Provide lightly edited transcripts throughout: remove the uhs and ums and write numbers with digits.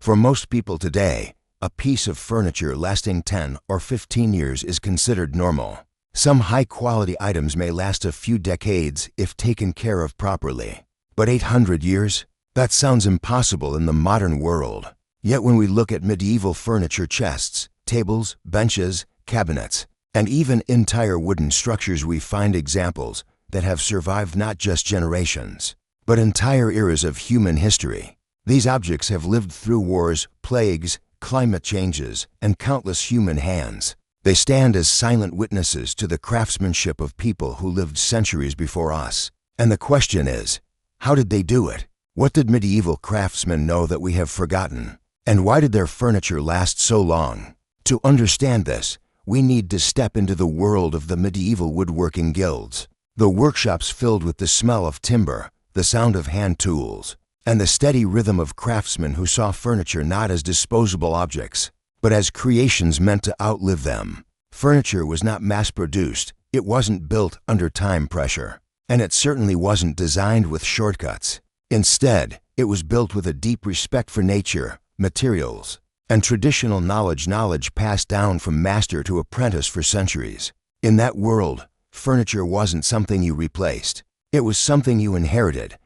For most people today, a piece of furniture lasting 10 or 15 years is considered normal. Some high-quality items may last a few decades if taken care of properly. But 800 years? That sounds impossible in the modern world. Yet when we look at medieval furniture chests, tables, benches, cabinets, and even entire wooden structures, we find examples that have survived not just generations, but entire eras of human history. These objects have lived through wars, plagues, climate changes, and countless human hands. They stand as silent witnesses to the craftsmanship of people who lived centuries before us. And the question is, how did they do it? What did medieval craftsmen know that we have forgotten? And why did their furniture last so long? To understand this, we need to step into the world of the medieval woodworking guilds. The workshops filled with the smell of timber, the sound of hand tools, and the steady rhythm of craftsmen who saw furniture not as disposable objects, but as creations meant to outlive them. Furniture was not mass-produced, it wasn't built under time pressure, and it certainly wasn't designed with shortcuts. Instead, it was built with a deep respect for nature, materials, and traditional knowledge passed down from master to apprentice for centuries. In that world, furniture wasn't something you replaced. It was something you inherited.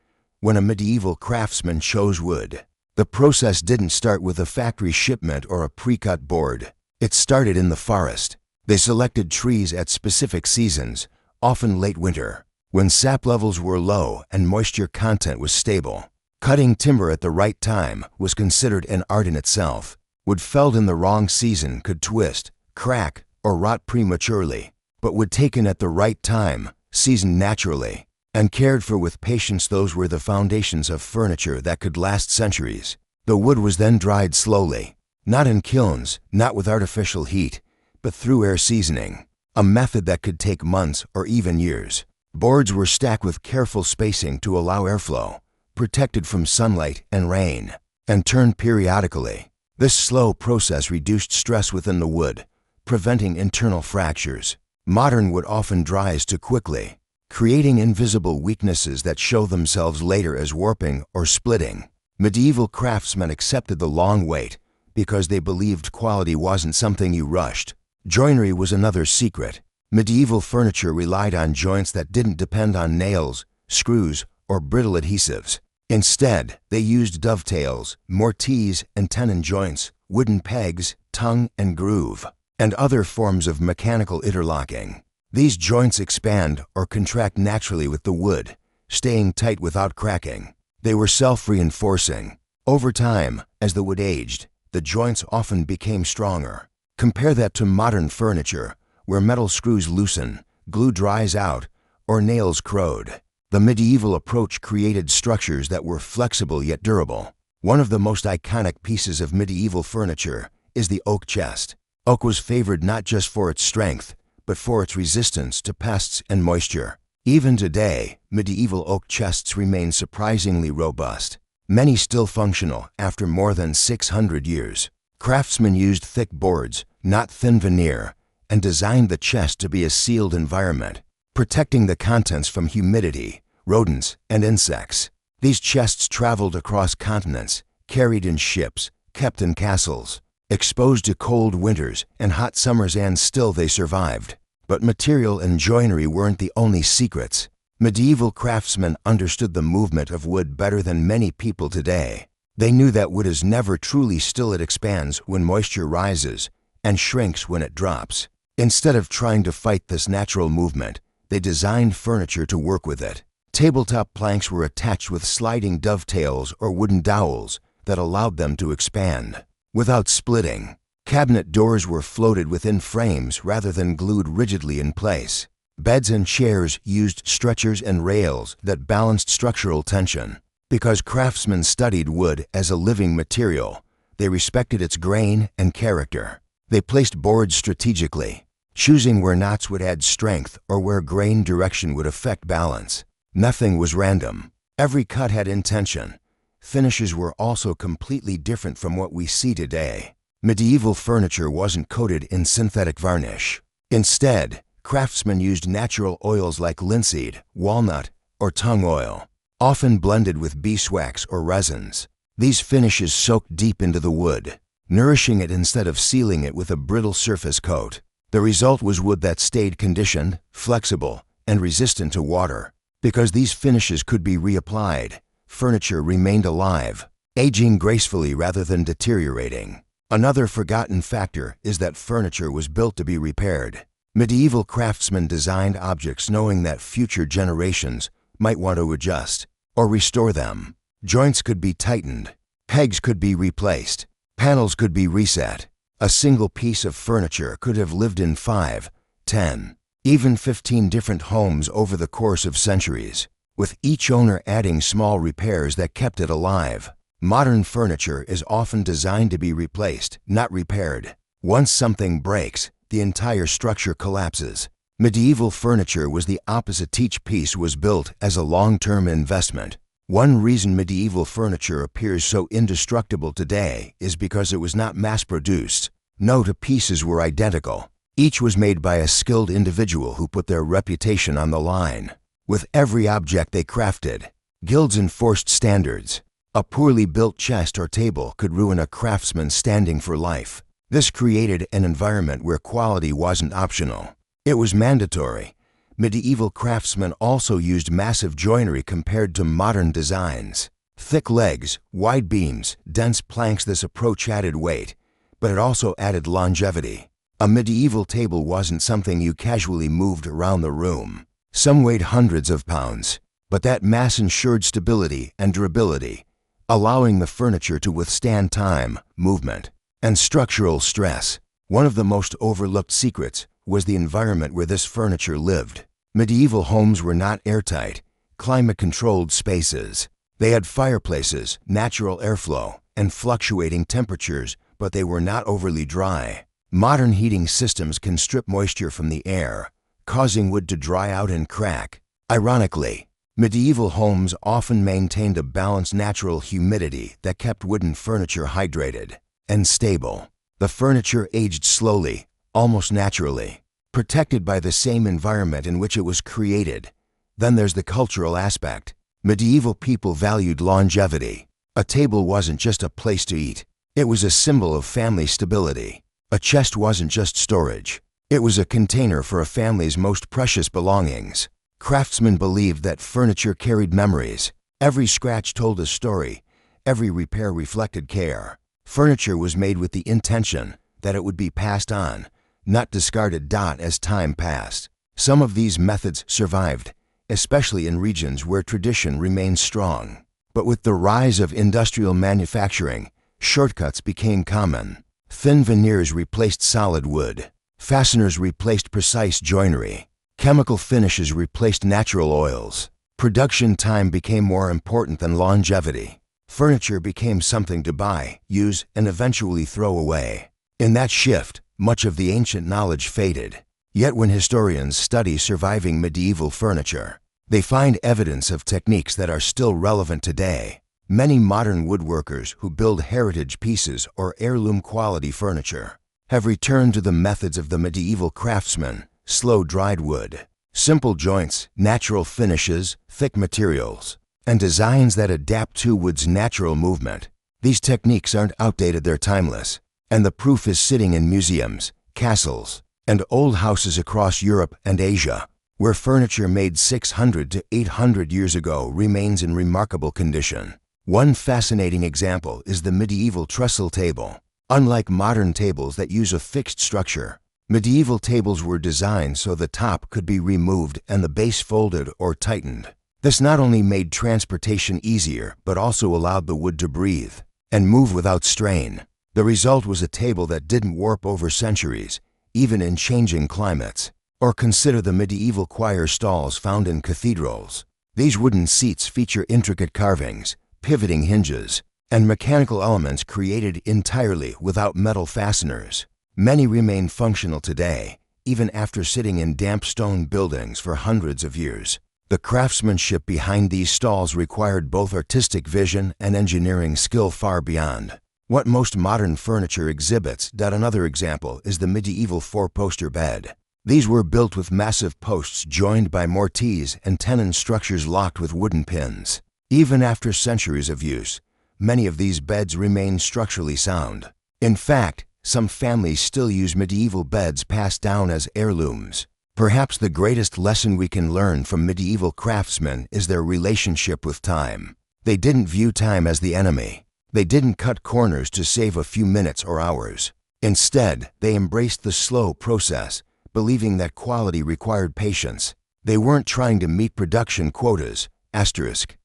When a medieval craftsman chose wood, the process didn't start with a factory shipment or a pre-cut board. It started in the forest. They selected trees at specific seasons, often late winter, when sap levels were low and moisture content was stable. Cutting timber at the right time was considered an art in itself. Wood felled in the wrong season could twist, crack, or rot prematurely, but wood taken at the right time, seasoned naturally, and cared for with patience, those were the foundations of furniture that could last centuries. The wood was then dried slowly, not in kilns, not with artificial heat, but through air seasoning, a method that could take months or even years. Boards were stacked with careful spacing to allow airflow, protected from sunlight and rain, and turned periodically. This slow process reduced stress within the wood, preventing internal fractures. Modern wood often dries too quickly, creating invisible weaknesses that show themselves later as warping or splitting. Medieval craftsmen accepted the long wait because they believed quality wasn't something you rushed. Joinery was another secret. Medieval furniture relied on joints that didn't depend on nails, screws, or brittle adhesives. Instead, they used dovetails, mortise and tenon joints, wooden pegs, tongue and groove, and other forms of mechanical interlocking. These joints expand or contract naturally with the wood, staying tight without cracking. They were self-reinforcing. Over time, as the wood aged, the joints often became stronger. Compare that to modern furniture, where metal screws loosen, glue dries out, or nails corrode. The medieval approach created structures that were flexible yet durable. One of the most iconic pieces of medieval furniture is the oak chest. Oak was favored not just for its strength, but for its resistance to pests and moisture. Even today, medieval oak chests remain surprisingly robust. Many still functional after more than 600 years. Craftsmen used thick boards, not thin veneer, and designed the chest to be a sealed environment, protecting the contents from humidity, rodents, and insects. These chests traveled across continents, carried in ships, kept in castles, exposed to cold winters and hot summers, and still they survived. But material and joinery weren't the only secrets. Medieval craftsmen understood the movement of wood better than many people today. They knew that wood is never truly still. It expands when moisture rises and shrinks when it drops. Instead of trying to fight this natural movement, they designed furniture to work with it. Tabletop planks were attached with sliding dovetails or wooden dowels that allowed them to expand without splitting. Cabinet doors were floated within frames rather than glued rigidly in place. Beds and chairs used stretchers and rails that balanced structural tension. Because craftsmen studied wood as a living material, they respected its grain and character. They placed boards strategically, choosing where knots would add strength or where grain direction would affect balance. Nothing was random. Every cut had intention. Finishes were also completely different from what we see today. Medieval furniture wasn't coated in synthetic varnish. Instead, craftsmen used natural oils like linseed, walnut, or tung oil, often blended with beeswax or resins. These finishes soaked deep into the wood, nourishing it instead of sealing it with a brittle surface coat. The result was wood that stayed conditioned, flexible, and resistant to water. Because these finishes could be reapplied, furniture remained alive, aging gracefully rather than deteriorating. Another forgotten factor is that furniture was built to be repaired. Medieval craftsmen designed objects knowing that future generations might want to adjust or restore them. Joints could be tightened, pegs could be replaced, panels could be reset. A single piece of furniture could have lived in 5, 10, even 15 different homes over the course of centuries, with each owner adding small repairs that kept it alive. Modern furniture is often designed to be replaced, not repaired. Once something breaks, the entire structure collapses. Medieval furniture was the opposite. Each piece was built as a long-term investment. One reason medieval furniture appears so indestructible today is because it was not mass-produced. No two pieces were identical. Each was made by a skilled individual who put their reputation on the line. With every object they crafted, guilds enforced standards. A poorly built chest or table could ruin a craftsman standing for life. This created an environment where quality wasn't optional. It was mandatory. Medieval craftsmen also used massive joinery compared to modern designs. Thick legs, wide beams, dense planks. This approach added weight, but it also added longevity. A medieval table wasn't something you casually moved around the room. Some weighed hundreds of pounds, but that mass ensured stability and durability, allowing the furniture to withstand time, movement, and structural stress. One of the most overlooked secrets was the environment where this furniture lived. Medieval homes were not airtight, climate-controlled spaces. They had fireplaces, natural airflow, and fluctuating temperatures, but they were not overly dry. Modern heating systems can strip moisture from the air, causing wood to dry out and crack. Ironically, medieval homes often maintained a balanced natural humidity that kept wooden furniture hydrated and stable. The furniture aged slowly, almost naturally, protected by the same environment in which it was created. Then there's the cultural aspect. Medieval people valued longevity. A table wasn't just a place to eat. It was a symbol of family stability. A chest wasn't just storage. It was a container for a family's most precious belongings. Craftsmen believed that furniture carried memories. Every scratch told a story. Every repair reflected care. Furniture was made with the intention that it would be passed on, not discarded. As time passed, some of these methods survived, especially in regions where tradition remained strong. But with the rise of industrial manufacturing, shortcuts became common. Thin veneers replaced solid wood. Fasteners replaced precise joinery. Chemical finishes replaced natural oils. Production time became more important than longevity. Furniture became something to buy, use, and eventually throw away. In that shift, much of the ancient knowledge faded. Yet when historians study surviving medieval furniture, they find evidence of techniques that are still relevant today. Many modern woodworkers who build heritage pieces or heirloom quality furniture have returned to the methods of the medieval craftsmen: slow-dried wood, simple joints, natural finishes, thick materials, and designs that adapt to wood's natural movement. These techniques aren't outdated, they're timeless, and the proof is sitting in museums, castles, and old houses across Europe and Asia, where furniture made 600 to 800 years ago remains in remarkable condition. One fascinating example is the medieval trestle table. Unlike modern tables that use a fixed structure, medieval tables were designed so the top could be removed and the base folded or tightened. This not only made transportation easier, but also allowed the wood to breathe and move without strain. The result was a table that didn't warp over centuries, even in changing climates. Or consider the medieval choir stalls found in cathedrals. These wooden seats feature intricate carvings, pivoting hinges, and mechanical elements created entirely without metal fasteners. Many remain functional today, even after sitting in damp stone buildings for hundreds of years. The craftsmanship behind these stalls required both artistic vision and engineering skill far beyond what most modern furniture exhibits. Another example is the medieval four-poster bed. These were built with massive posts joined by mortise and tenon structures locked with wooden pins. Even after centuries of use, many of these beds remain structurally sound. In fact, some families still use medieval beds passed down as heirlooms. Perhaps the greatest lesson we can learn from medieval craftsmen is their relationship with time. They didn't view time as the enemy. They didn't cut corners to save a few minutes or hours. Instead, they embraced the slow process, believing that quality required patience. They weren't trying to meet production quotas, asterisk,